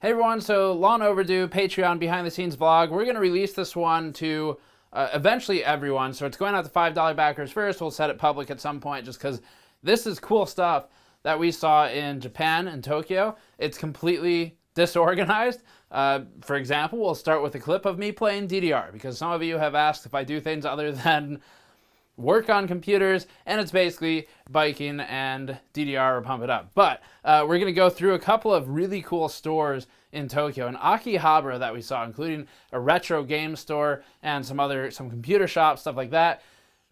Hey everyone, so long overdue Patreon behind the scenes vlog. We're going to release this one to eventually everyone. So it's going out to $5 backers first. We'll set it public at some point just because this is cool stuff that we saw in Japan and Tokyo. It's completely disorganized. For example, we'll start with a clip of me playing DDR because some of you have asked if I do things other than work on computers, and it's basically biking and DDR or pump it up. But we're gonna go through a couple of really cool stores in Tokyo, and Akihabara that we saw, including a retro game store and some computer shops, stuff like that.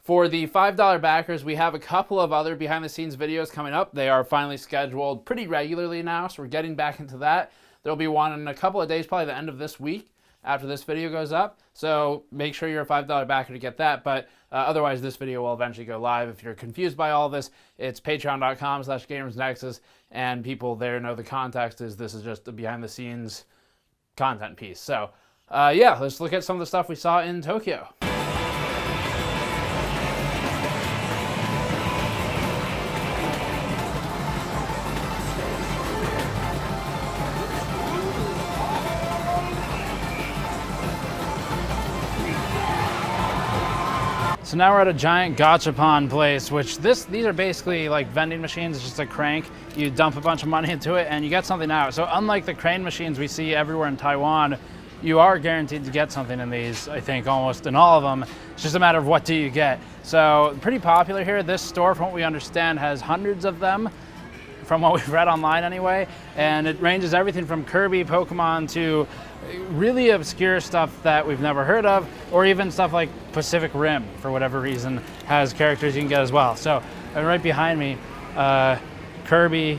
For the $5 backers, we have a couple of other behind the scenes videos coming up. They are finally scheduled pretty regularly now, so we're getting back into that. There'll be one in a couple of days, probably the end of this week, after this video goes up. So make sure you're a $5 backer to get that. But otherwise, this video will eventually go live. If you're confused by all this, it's patreon.com/gamersnexus. And people there know the context is this is just a behind the scenes content piece. So yeah, let's look at some of the stuff we saw in Tokyo. So now we're at a giant gachapon place, which these are basically like vending machines. It's just a crank. You dump a bunch of money into it and you get something out. So unlike the crane machines we see everywhere in Taiwan, you are guaranteed to get something in these, I think almost in all of them. It's just a matter of what do you get. So pretty popular here. This store, from what we understand, has hundreds of them, from what we've read online anyway. And it ranges everything from Kirby, Pokemon to really obscure stuff that we've never heard of, or even stuff like Pacific Rim, for whatever reason, has characters you can get as well. So right behind me, Kirby,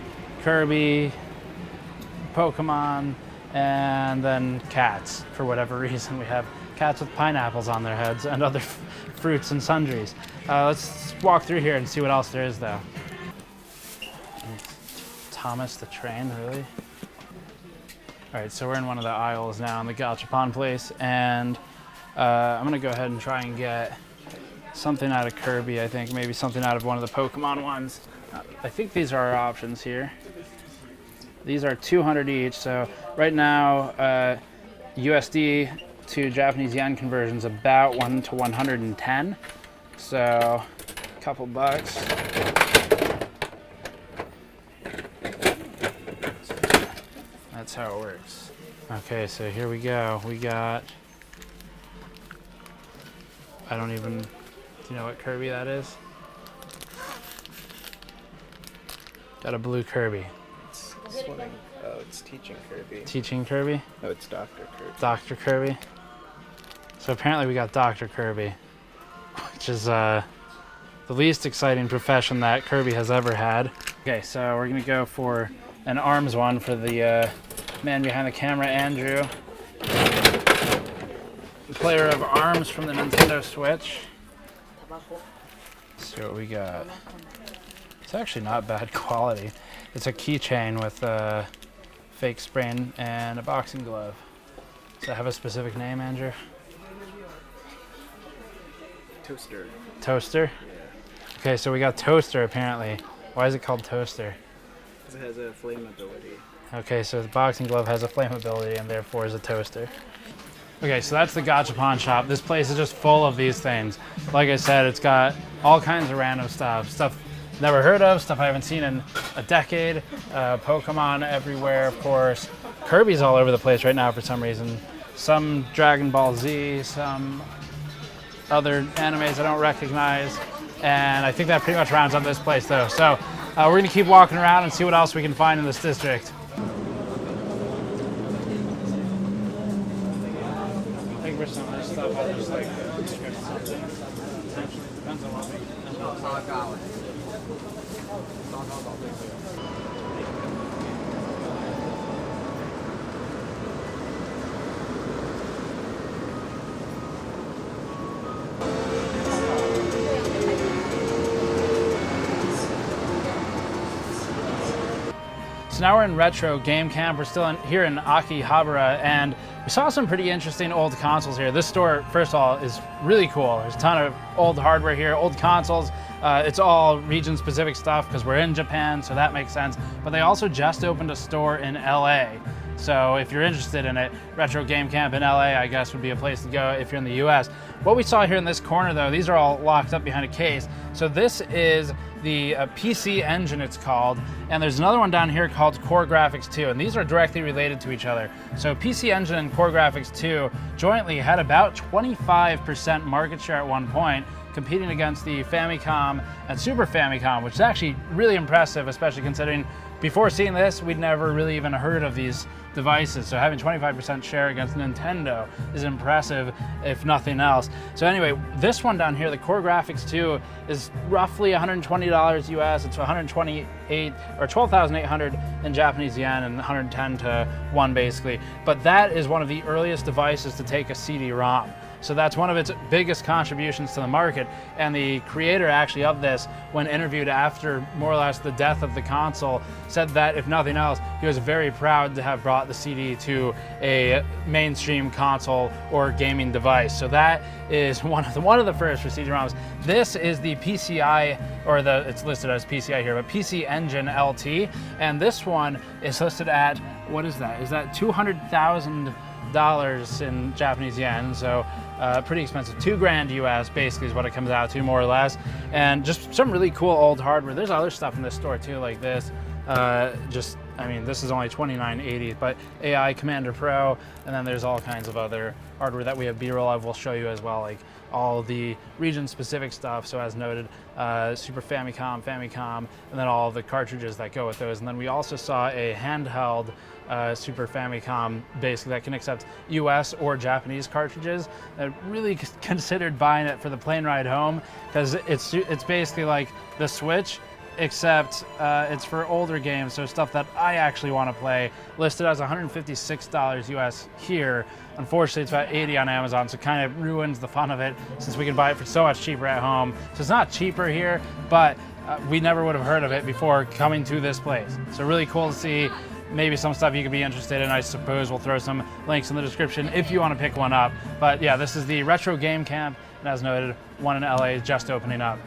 Pokemon, and then cats. For whatever reason, we have cats with pineapples on their heads and other fruits and sundries. Let's walk through here and see what else there is though. Thomas the Train, really? All right, so we're in one of the aisles now in the gachapon place, and I'm gonna go ahead and try and get something out of Kirby, I think, maybe something out of one of the Pokemon ones. I think these are our options here. These are 200 each, so right now, USD to Japanese yen conversion is about 1 to 110, so a couple bucks. That's how it works. Okay, so here we go. We got, do you know what Kirby that is? Got a blue Kirby. It's swimming. Oh, it's teaching Kirby. Teaching Kirby? No, it's Dr. Kirby. Dr. Kirby. So apparently we got Dr. Kirby, which is the least exciting profession that Kirby has ever had. Okay, so we're gonna go for an arms one for the man behind the camera, Andrew. The player of arms from the Nintendo Switch. Let's see what we got. It's actually not bad quality. It's a keychain with a fake sprain and a boxing glove. Does that have a specific name, Andrew? Toaster. Toaster? Yeah. Okay, so we got Toaster apparently. Why is it called Toaster? Because it has a flammability. Okay, so the boxing glove has a flammability and therefore is a toaster. Okay, so that's the gachapon shop. This place is just full of these things. Like I said, it's got all kinds of random stuff never heard of, stuff I haven't seen in a decade. Pokemon everywhere, of course. Kirby's all over the place right now for some reason. Some Dragon Ball Z, some other animes I don't recognize. And I think that pretty much rounds up this place though. So we're gonna keep walking around and see what else we can find in this district. I think for some of this stuff, I'll just like script something. Depends on what we So now we're in Retro Game Camp. We're still here in Akihabara, and we saw some pretty interesting old consoles here. This store, first of all, is really cool. There's a ton of old hardware here, old consoles. It's all region-specific stuff because we're in Japan, so that makes sense. But they also just opened a store in LA. So if you're interested in it, Retro Game Camp in LA, I guess, would be a place to go if you're in the US. What we saw here in this corner, though, these are all locked up behind a case. So this is the PC Engine, it's called, and there's another one down here called Core Graphics 2, and these are directly related to each other. So PC Engine and Core Graphics 2 jointly had about 25% market share at one point, competing against the Famicom and Super Famicom, which is actually really impressive, especially considering before seeing this, we'd never really even heard of these devices. So having 25% share against Nintendo is impressive, if nothing else. So anyway, this one down here, the Core Graphics 2, is roughly $120 US. It's 128 or 12,800 in Japanese yen and 110 to 1 basically. But that is one of the earliest devices to take a CD-ROM. So that's one of its biggest contributions to the market. And the creator actually of this, when interviewed after more or less the death of the console, said that if nothing else, he was very proud to have brought the CD to a mainstream console or gaming device. So that is one of the first for CD-ROMs. This is the PCI, or it's listed as PCI here, but PC Engine LT. And this one is listed at, what is that? Is that $200,000 in Japanese yen? So pretty expensive. $2,000 US basically is what it comes out to, more or less. And just some really cool old hardware. There's other stuff in this store too, like this. This is only $29.80, but AI Commander Pro, and then there's all kinds of other hardware that we have B-roll of. We'll show you as well, like all the region-specific stuff. So as noted, Super Famicom, and then all the cartridges that go with those. And then we also saw a handheld Super Famicom, basically, that can accept US or Japanese cartridges. I really considered buying it for the plane ride home, because it's basically like the Switch, except it's for older games, so stuff that I actually want to play. Listed as $156 US here. Unfortunately, it's about $80 on Amazon, so it kind of ruins the fun of it, since we can buy it for so much cheaper at home. So it's not cheaper here, but we never would have heard of it before coming to this place. So really cool to see. Maybe some stuff you could be interested in. I suppose we'll throw some links in the description if you want to pick one up. But yeah, this is the Retro Game Camp, and as noted, one in LA is just opening up.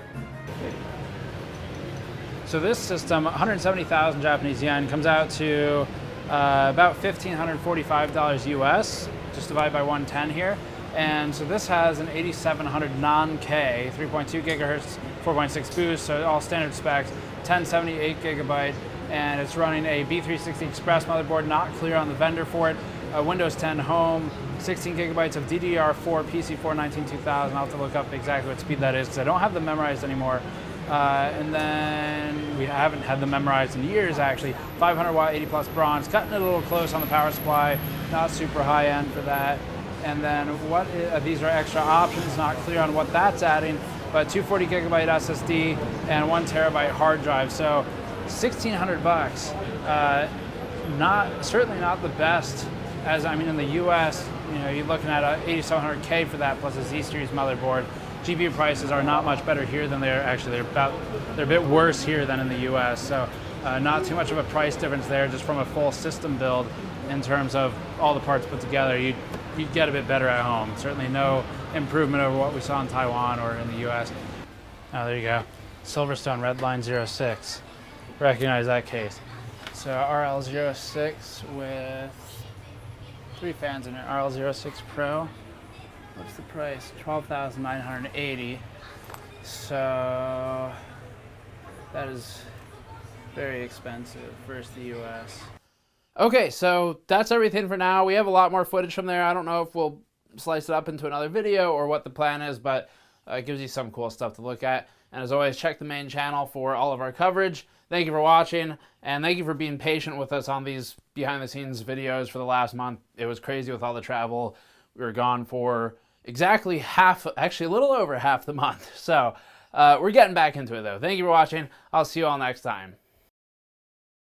So this system, 170,000 Japanese yen, comes out to about $1,545 US. Just divide by 110 here. And so this has an 8700 non-K, 3.2 gigahertz, 4.6 boost, so all standard specs, 1078 gigabyte, and it's running a B360 Express motherboard, not clear on the vendor for it. Windows 10 Home, 16 gigabytes of DDR4 PC4 192,000. I'll have to look up exactly what speed that is, because I don't have them memorized anymore. And then we haven't had them memorized in years, actually. 500 watt 80 plus bronze, cutting it a little close on the power supply, not super high end for that. And then these are extra options, not clear on what that's adding, but 240 gigabyte SSD and 1 terabyte hard drive. So 1,600 bucks. Certainly not the best. In the US, you're looking at a 8700K for that, plus a Z series motherboard. GPU prices are not much better here than they're a bit worse here than in the US. So not too much of a price difference there, just from a full system build in terms of all the parts put together. You'd get a bit better at home. Certainly no improvement over what we saw in Taiwan or in the US. Oh, there you go. Silverstone Redline 06. Recognize that case. So RL06 with 3 fans in it. RL06 Pro. What's the price? $12,980. So that is very expensive versus the US. Okay, so that's everything for now. We have a lot more footage from there. I don't know if we'll slice it up into another video or what the plan is, but it gives you some cool stuff to look at. And as always, check the main channel for all of our coverage. Thank you for watching, and thank you for being patient with us on these behind-the-scenes videos for the last month. It was crazy with all the travel. We were gone for exactly actually a little over half the month. So we're getting back into it, though. Thank you for watching. I'll see you all next time.